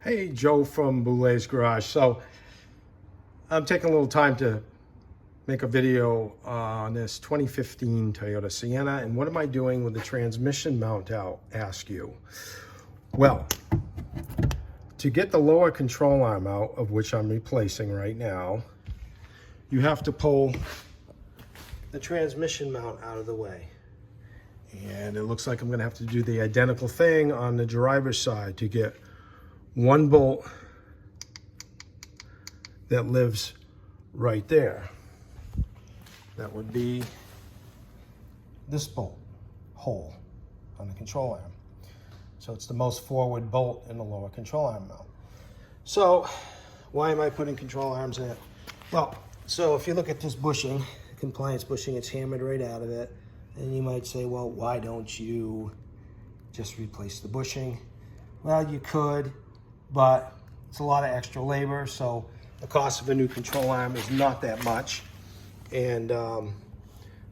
Hey, Joe from Boulet's Garage. So I'm taking a little time to make a video on this 2015 Toyota Sienna. And what am I doing with the transmission mount out, ask you? Well, to get the lower control arm out, of which I'm replacing right now, you have to pull the transmission mount out of the way. And it looks like I'm gonna have to do the identical thing on the driver's side to get one bolt that lives right there. That would be this bolt hole on the control arm. So it's the most forward bolt in the lower control arm mount. So why am I putting control arms in it? Well, so if you look at this bushing, compliance bushing, it's hammered right out of it. And you might say, well, why don't you just replace the bushing? Well, you could, but it's a lot of extra labor. So the cost of a new control arm is not that much. And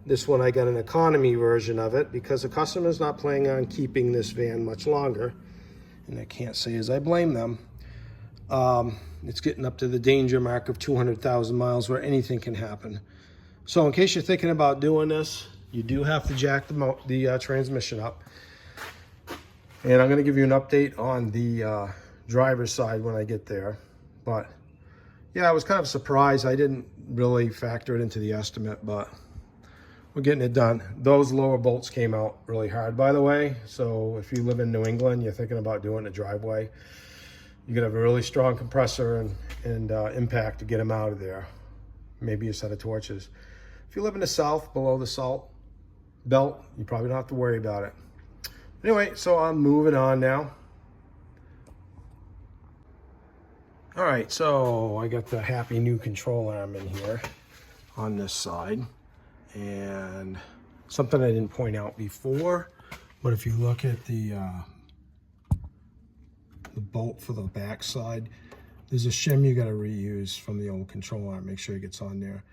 this one, I got an economy version of it because the customer's not planning on keeping this van much longer. And I can't say as I blame them. It's getting up to the danger mark of 200,000 miles where anything can happen. So in case you're thinking about doing this, you do have to jack the transmission up. And I'm going to give you an update on the driver's side when I get there. But yeah, I was kind of surprised. I didn't really factor it into the estimate, but we're getting it done. Those lower bolts came out really hard, by the way. So if you live in New England, you're thinking about doing a driveway, you're gonna have a really strong compressor and impact to get them out of there. Maybe a set of torches. If you live in the South, below the salt belt, you probably don't have to worry about it. Anyway, so I'm moving on now. All right, so I got the happy new control arm in here on this side. And something I didn't point out before, but if you look at the bolt for the back side, there's a shim you got to reuse from the old control arm. Make sure it gets on there.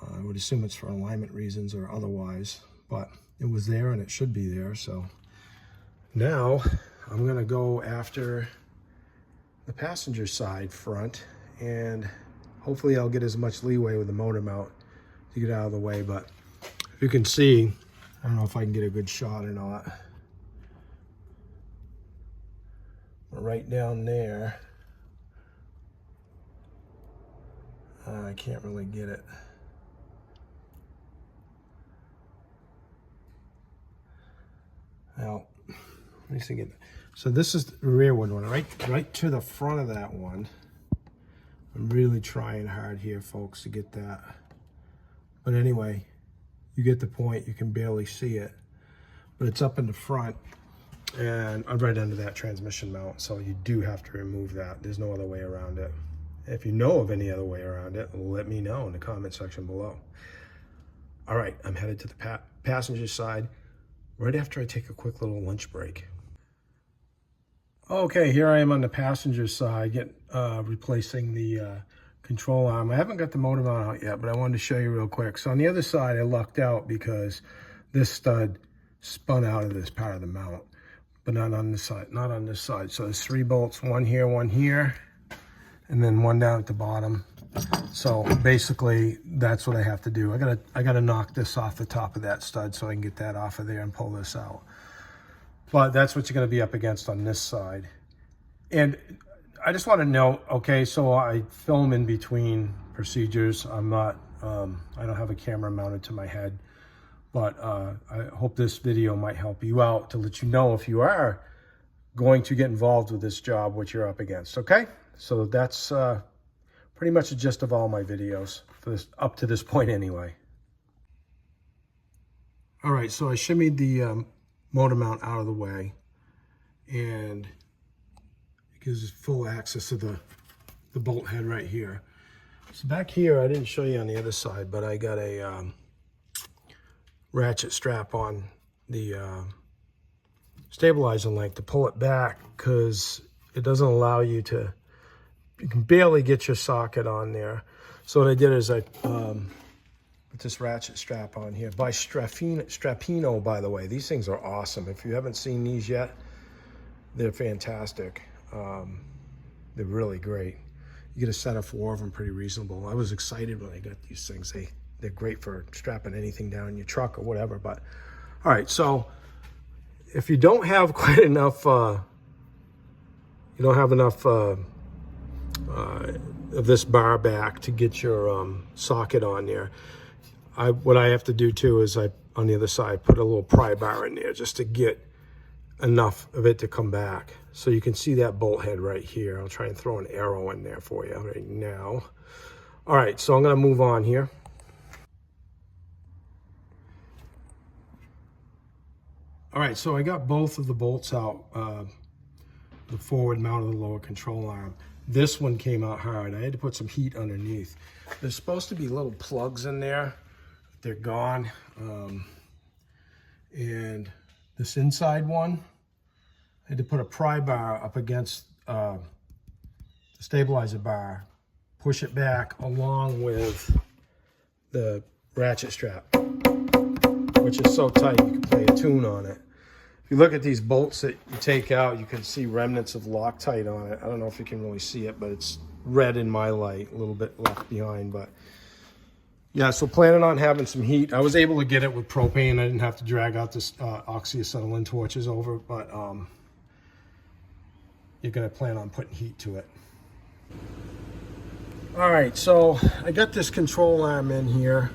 I would assume it's for alignment reasons or otherwise, but it was there and it should be there. So now I'm gonna go after the passenger side front, and hopefully I'll get as much leeway with the motor mount to get out of the way. But if you can see, I don't know if I can get a good shot or not. But right down there, I can't really get it. Now, let me see. So this is the rearward one, right to the front of that one. I'm really trying hard here, folks, to get that. But anyway, you get the point. You can barely see it, but it's up in the front and I'm right under that transmission mount. So you do have to remove that. There's no other way around it. If you know of any other way around it, let me know in the comment section below. All right, I'm headed to the passenger side right after I take a quick little lunch break. Okay, here I am on the passenger side, replacing the control arm. I haven't got the motor mount out yet, but I wanted to show you real quick. So on the other side, I lucked out because this stud spun out of this part of the mount, but not on this side, not on this side. So there's 3 bolts, one here, and then one down at the bottom. So basically, that's what I have to do. I gotta knock this off the top of that stud so I can get that off of there and pull this out. But that's what you're gonna be up against on this side. And I just want to note, okay, so I film in between procedures. I'm not, I don't have a camera mounted to my head, but I hope this video might help you out to let you know if you are going to get involved with this job, what you're up against, okay? So that's pretty much the gist of all my videos, for this, up to this point anyway. All right, so I shimmied the motor mount out of the way, and it gives full access to the bolt head right here. So back here, I didn't show you on the other side, but I got a ratchet strap on the stabilizer link to pull it back, because it doesn't allow you to, you can barely get your socket on there. So what I did is I put this ratchet strap on here by Strapino, by the way. These things are awesome. If you haven't seen these yet, they're fantastic. They're really great. You get a set of 4 of them, pretty reasonable. I was excited when I got these things. They're great for strapping anything down in your truck or whatever. But all right, so if you don't have quite enough, you don't have enough of this bar back to get your socket on there, what I have to do too is on the other side, put a little pry bar in there just to get enough of it to come back. So you can see that bolt head right here. I'll try and throw an arrow in there for you right now. All right, so I'm gonna move on here. All right, so I got both of the bolts out, the forward mount of the lower control arm. This one came out hard. I had to put some heat underneath. There's supposed to be little plugs in there. They're gone. And this inside one, I had to put a pry bar up against the stabilizer bar, push it back along with the ratchet strap, which is so tight you can play a tune on it. If you look at these bolts that you take out, you can see remnants of Loctite on it. I don't know if you can really see it, but it's red in my light, a little bit left behind. But yeah, so planning on having some heat. I was able to get it with propane. I didn't have to drag out this oxyacetylene torches over, but you're gonna plan on putting heat to it. All right, so I got this control arm in here,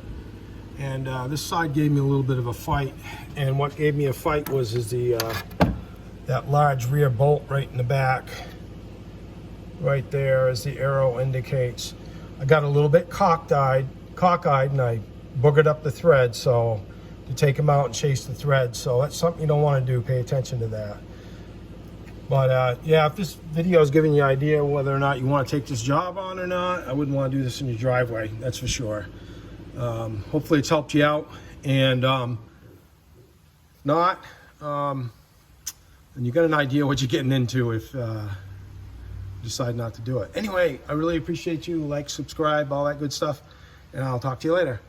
and this side gave me a little bit of a fight. And what gave me a fight was that large rear bolt right in the back. Right there, as the arrow indicates. I got a little bit cockeyed, and I boogered up the thread, so to take them out and chase the thread. So that's something you don't want to do. Pay attention to that. But yeah, if this video is giving you an idea whether or not you want to take this job on or not, I wouldn't want to do this in your driveway, that's for sure. Hopefully it's helped you out, and not, and you got an idea what you're getting into if you decide not to do it. Anyway, I really appreciate you. Like, subscribe, all that good stuff, and I'll talk to you later.